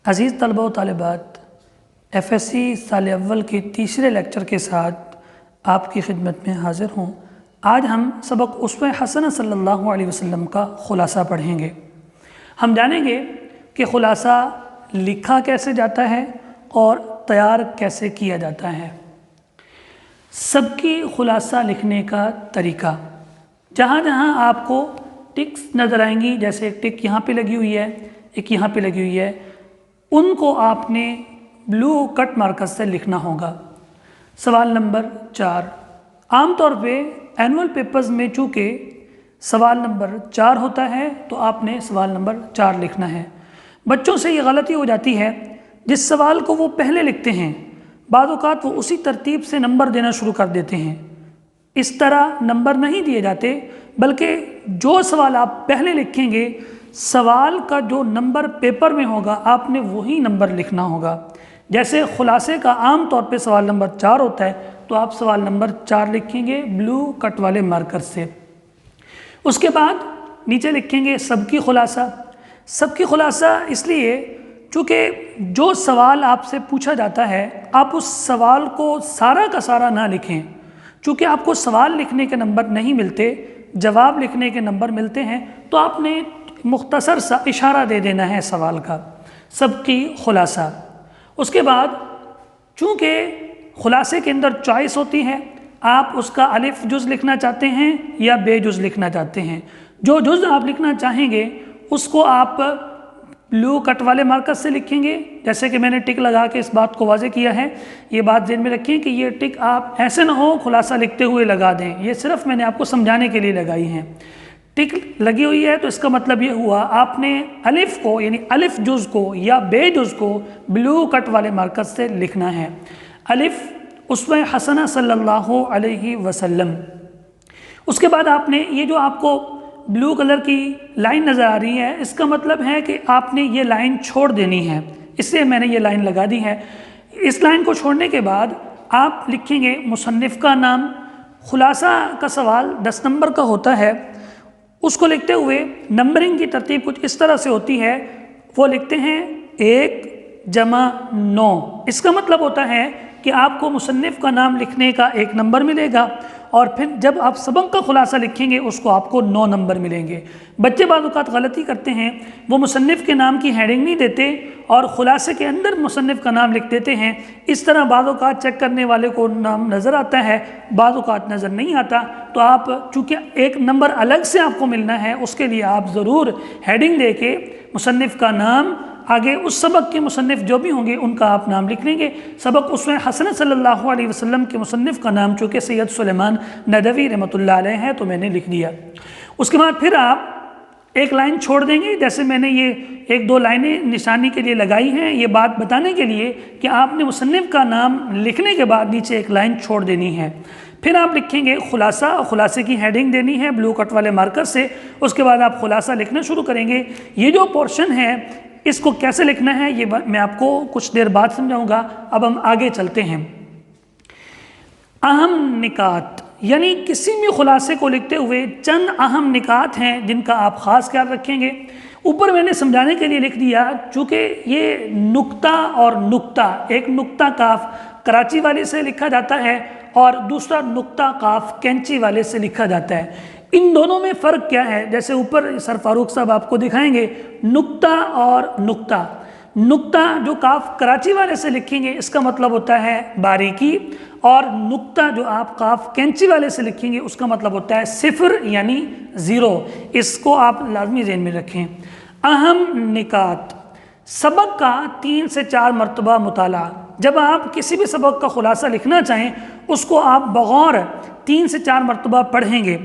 अज़ीज़ तलबा व तालिबात, FSC साल अव्वल के तीसरे लेक्चर के साथ आपकी खिदमत में हाज़िर हूँ। आज हम सबक उसवे हसन सल्लल्लाहु अलैहि वसल्लम का ख़ुलासा पढ़ेंगे। हम जानेंगे कि ख़ुलासा लिखा कैसे जाता है और तैयार कैसे किया जाता है। सबकी ख़ुलासा लिखने का तरीका, जहाँ जहाँ आपको टिक्स नज़र आएंगी, जैसे एक टिक यहाँ पे लगी हुई है, एक यहाँ पे लगी हुई है, उनको आपने ब्लू कट मार्कर से लिखना होगा। सवाल नंबर 4, आमतौर पे एनुअल पेपर्स में चूँकि सवाल नंबर 4 होता है तो आपने सवाल नंबर 4 लिखना है। बच्चों से ये गलती हो जाती है, जिस सवाल को वो पहले लिखते हैं बाद औक़ात वो उसी तरतीब से नंबर देना शुरू कर देते हैं। इस तरह नंबर नहीं दिए जाते, बल्कि जो सवाल आप पहले लिखेंगे, सवाल का जो नंबर पेपर में होगा आपने वही नंबर लिखना होगा। जैसे खुलासे का आम तौर पे सवाल नंबर 4 होता है, तो आप सवाल नंबर 4 लिखेंगे ब्लू कट वाले मार्कर से। उसके बाद नीचे लिखेंगे सबकी खुलासा। सबकी खुलासा इसलिए चूँकि जो सवाल आपसे पूछा जाता है आप उस सवाल को सारा का सारा ना लिखें। चूँकि आपको सवाल लिखने के नंबर नहीं मिलते, जवाब लिखने के नंबर मिलते हैं, तो आपने मुख्तसर सा इशारा दे देना है सवाल का। सबकी खुलासा। उसके बाद चूँकि खुलासे के अंदर चॉइस होती है, आप उसका अलिफ जुज़ लिखना चाहते हैं या बे जुज़ लिखना चाहते हैं। जो जुज़ आप लिखना चाहेंगे उसको आप ब्लू कट वाले मार्कर से लिखेंगे। जैसे कि मैंने टिक लगा के इस बात को वाज़े किया है, ये बात ज़हन में रखें कि ये टिक आप ऐसे ना हो खुलासा लिखते हुए लगा दें, ये सिर्फ मैंने आपको समझाने के लिए लगाई हैं। टिक लगी हुई है तो इसका मतलब ये हुआ आपने अलिफ को यानी अलिफ जुज़ को या बे जुज़ को ब्लू कट वाले मार्कर से लिखना है। अलिफ उसवे हसना सल्लल्लाहु अलैहि वसल्लम। उसके बाद आपने ये जो आपको ब्लू कलर की लाइन नज़र आ रही है, इसका मतलब है कि आपने ये लाइन छोड़ देनी है, इसलिए मैंने ये लाइन लगा दी है। इस लाइन को छोड़ने के बाद आप लिखेंगे मुसन्निफ़ का नाम। खुलासा का सवाल 10 नंबर का होता है, उसको लिखते हुए नंबरिंग की तरतीब कुछ इस तरह से होती है। वो लिखते हैं 1 जमा 9। इसका मतलब होता है कि आपको मुसन्निफ़ का नाम लिखने का 1 नंबर मिलेगा और फिर जब आप सबक का खुलासा लिखेंगे उसको आपको 9 नंबर मिलेंगे। बच्चे बाद औक़ात गलती करते हैं, वो मुसन्निफ़ के नाम की हेडिंग नहीं देते और खुलासे के अंदर मुसन्निफ़ का नाम लिख देते हैं। इस तरह बाद औक़ात चेक करने वाले को नाम नज़र आता है, बाद औक़ात नज़र नहीं आता। तो आप चूँकि 1 नंबर अलग से आपको मिलना है, उसके लिए आप ज़रूर हेडिंग दे के मुसन्निफ़ का नाम आगे उस सबक के मुसन्निफ़ जो भी होंगे उनका आप नाम लिख लेंगे। सबक उसवे हसन सल्लल्लाहु अलैहि वसल्लम के मुसन्निफ़ का नाम चूँकि सैयद सुलेमान नदवी रहमतुल्लाह अलैह है तो मैंने लिख दिया। उसके बाद फिर आप एक लाइन छोड़ देंगे, जैसे मैंने ये 1-2 लाइनें निशानी के लिए लगाई हैं, ये बात बताने के लिए कि आपने मुसन्निफ़ का नाम लिखने के बाद नीचे एक लाइन छोड़ देनी है। फिर आप लिखेंगे खुलासा और खुलासे की हेडिंग देनी है ब्लू कट वाले मार्कर से। उसके बाद आप खुलासा लिखना शुरू करेंगे। ये जो पोर्शन है इसको कैसे लिखना है ये मैं आपको कुछ देर बाद समझाऊंगा। अब हम आगे चलते हैं। अहम निकात, यानी किसी भी खुलासे को लिखते हुए चंद अहम निकात हैं जिनका आप ख़ास ख्याल रखेंगे। ऊपर मैंने समझाने के लिए लिख दिया, चूँकि ये नुक्ता और नुक्ता, एक नुक्ता काफ कराची वाले से लिखा जाता है और दूसरा नुक्ता काफ कैंची वाले से लिखा जाता है। इन दोनों में फ़र्क क्या है, जैसे ऊपर सर फारूक साहब आपको दिखाएंगे नुक्ता और नुक्ता। नुक्ता जो काफ कराची वाले से लिखेंगे इसका मतलब होता है बारीकी, और नुक्ता जो आप काफ कैंची वाले से लिखेंगे उसका मतलब होता है सिफर यानी 0। इसको आप लाजमी ज़हन में रखें। अहम निकात, सबक का 3 से 4 मरतबा मुताला। जब आप किसी भी सबक का खुलासा लिखना चाहें उसको आप बगौर 3 से 4 मरतबा पढ़ेंगे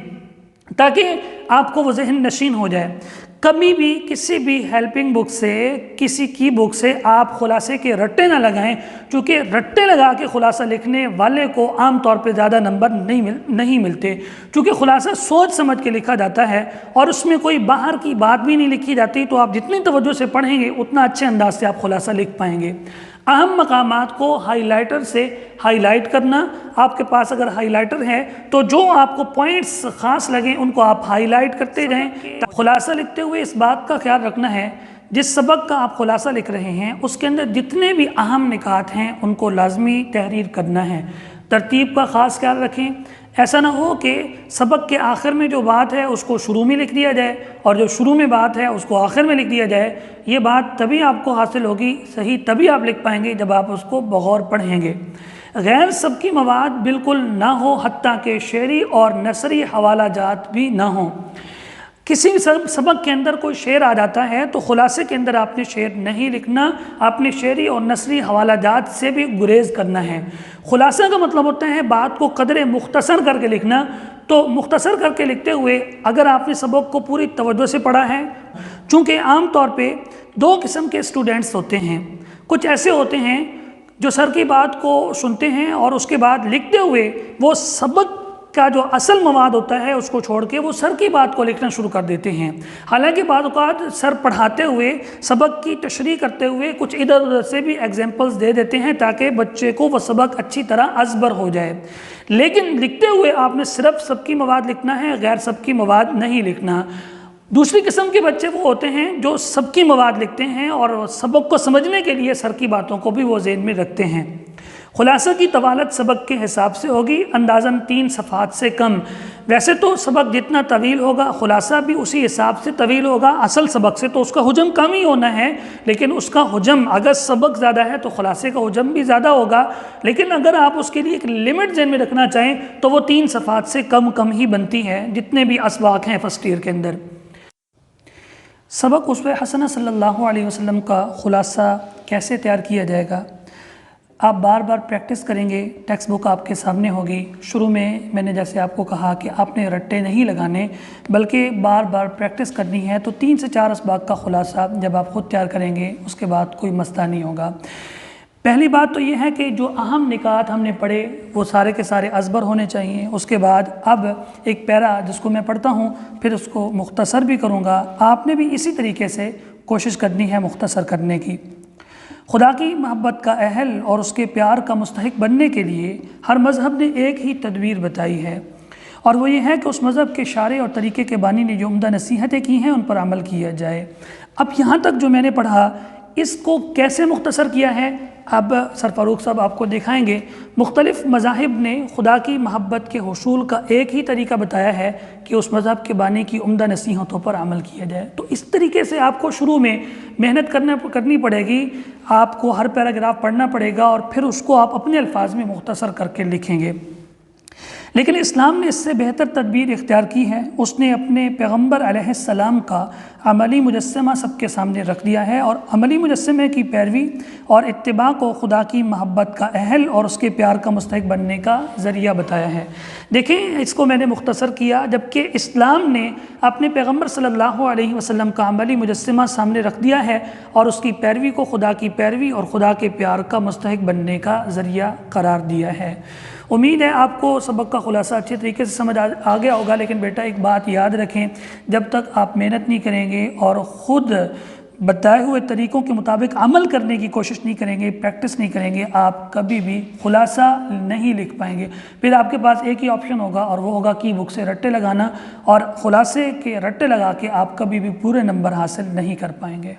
ताकि आपको वो ज़हन नशीन हो जाए। कभी भी किसी भी हेल्पिंग बुक से, किसी की बुक से आप खुलासे के रट्टे ना लगाएं, क्योंकि रट्टे लगा के खुलासा लिखने वाले को आम तौर पे ज़्यादा नंबर नहीं मिलते। क्योंकि खुलासा सोच समझ के लिखा जाता है और उसमें कोई बाहर की बात भी नहीं लिखी जाती, तो आप जितनी तवज्जो से पढ़ेंगे उतना अच्छे अंदाज से आप खुलासा लिख पाएंगे। अहम मकामात को हाइलाइटर से हाईलाइट करना। आपके पास अगर हाइलाइटर है तो जो आपको पॉइंट्स ख़ास लगें उनको आप हाईलाइट करते रहें। खुलासा लिखते हुए इस बात का ख्याल रखना है جس سبق کا آپ خلاصہ لکھ رہے ہیں اس کے اندر جتنے بھی اہم نکات ہیں ان کو لازمی تحریر کرنا ہے۔ ترتیب کا خاص خیال رکھیں، ایسا نہ ہو کہ سبق کے آخر میں جو بات ہے اس کو شروع میں لکھ دیا جائے اور جو شروع میں بات ہے اس کو آخر میں لکھ دیا جائے۔ یہ بات تبھی آپ کو حاصل ہوگی، صحیح تبھی آپ لکھ پائیں گے جب آپ اس کو بغور پڑھیں گے۔ غیر سبقی مواد بالکل نہ ہو، حتیٰ کہ شعری اور نثری حوالہ جات بھی نہ ہوں۔ کسی سبق کے اندر کوئی شعر آ جاتا ہے تو خلاصے کے اندر آپ نے شعر نہیں لکھنا، آپ نے شعری اور نثری حوالہ جات سے بھی گریز کرنا ہے۔ خلاصہ کا مطلب ہوتا ہے بات کو قدر مختصر کر کے لکھنا۔ تو مختصر کر کے لکھتے ہوئے اگر آپ نے سبق کو پوری توجہ سے پڑھا ہے، چونکہ عام طور پہ دو قسم کے اسٹوڈنٹس ہوتے ہیں، کچھ ایسے ہوتے ہیں جو سر کی بات کو سنتے ہیں اور اس کے بعد لکھتے ہوئے وہ سبق کا جو اصل مواد ہوتا ہے اس کو چھوڑ کے وہ سر کی بات کو لکھنا شروع کر دیتے ہیں۔ حالانکہ بعض اوقات سر پڑھاتے ہوئے سبق کی تشریح کرتے ہوئے کچھ ادھر ادھر سے بھی ایگزامپلز دے دیتے ہیں تاکہ بچے کو وہ سبق اچھی طرح ازبر ہو جائے، لیکن لکھتے ہوئے آپ نے صرف سبقی مواد لکھنا ہے، غیر سبقی مواد نہیں لکھنا۔ دوسری قسم کے بچے وہ ہوتے ہیں جو سبقی مواد لکھتے ہیں اور سبق کو سمجھنے کے لیے سر کی باتوں کو بھی وہ ذہن میں رکھتے ہیں۔ خلاصہ کی طوالت سبق کے حساب سے ہوگی، اندازاً 3 صفحات سے کم۔ ویسے تو سبق جتنا طویل ہوگا خلاصہ بھی اسی حساب سے طویل ہوگا، اصل سبق سے تو اس کا حجم کم ہی ہونا ہے، لیکن اس کا حجم اگر سبق زیادہ ہے تو خلاصے کا حجم بھی زیادہ ہوگا، لیکن اگر آپ اس کے لیے ایک لمٹ ذہن میں رکھنا چاہیں تو وہ 3 صفحات سے کم ہی بنتی ہے جتنے بھی اسباق ہیں فرسٹ ایئر کے اندر۔ سبق اسوہ حسنہ صلی اللہ علیہ وسلم کا خلاصہ کیسے تیار کیا جائے گا؟ آپ بار بار پریکٹس کریں گے، ٹیکسٹ بک آپ کے سامنے ہوگی۔ شروع میں نے جیسے آپ کو کہا کہ آپ نے رٹے نہیں لگانے بلکہ بار بار پریکٹس کرنی ہے، تو 3 سے 4 اسباق کا خلاصہ جب آپ خود تیار کریں گے اس کے بعد کوئی مسئلہ نہیں ہوگا۔ پہلی بات تو یہ ہے کہ جو اہم نکات ہم نے پڑھے وہ سارے کے سارے ازبر ہونے چاہیے۔ اس کے بعد اب ایک پیرا جس کو میں پڑھتا ہوں پھر اس کو مختصر بھی کروں گا، آپ نے بھی اسی طریقے سے کوشش کرنی ہے مختصر کرنے کی۔ خدا کی محبت کا اہل اور اس کے پیار کا مستحق بننے کے لیے ہر مذہب نے ایک ہی تدبیر بتائی ہے، اور وہ یہ ہے کہ اس مذہب کے شارع اور طریقے کے بانی نے جو عمدہ نصیحتیں کی ہیں ان پر عمل کیا جائے۔ اب یہاں تک جو میں نے پڑھا اس کو کیسے مختصر کیا ہے اب سر فاروق صاحب آپ کو دکھائیں گے۔ مختلف مذاہب نے خدا کی محبت کے حصول کا ایک ہی طریقہ بتایا ہے کہ اس مذہب کے بانی کی عمدہ نصیحتوں پر عمل کیا جائے۔ تو اس طریقے سے آپ کو شروع میں محنت کرنی پڑے گی، آپ کو ہر پیراگراف پڑھنا پڑے گا اور پھر اس کو آپ اپنے الفاظ میں مختصر کر کے لکھیں گے۔ لیکن اسلام نے اس سے بہتر تدبیر اختیار کی ہے، اس نے اپنے پیغمبر علیہ السلام کا عملی مجسمہ سب کے سامنے رکھ دیا ہے اور عملی مجسمے کی پیروی اور اتباع کو خدا کی محبت کا اہل اور اس کے پیار کا مستحق بننے کا ذریعہ بتایا ہے۔ دیکھیں اس کو میں نے مختصر کیا، جبکہ اسلام نے اپنے پیغمبر صلی اللہ علیہ وسلم کا عملی مجسمہ سامنے رکھ دیا ہے اور اس کی پیروی کو خدا کی پیروی اور خدا کے پیار کا مستحق بننے کا ذریعہ قرار دیا ہے۔ امید ہے آپ کو سبق کا خلاصہ اچھے طریقے سے سمجھ آ گیا ہوگا، لیکن بیٹا ایک بات یاد رکھیں، جب تک آپ محنت نہیں کریں گے اور خود بتائے ہوئے طریقوں کے مطابق عمل کرنے کی کوشش نہیں کریں گے، پریکٹس نہیں کریں گے، آپ کبھی بھی خلاصہ نہیں لکھ پائیں گے۔ پھر آپ کے پاس ایک ہی آپشن ہوگا اور وہ ہوگا کی بک سے رٹے لگانا، اور خلاصے کے رٹے لگا کے آپ کبھی بھی پورے نمبر حاصل نہیں کر پائیں گے۔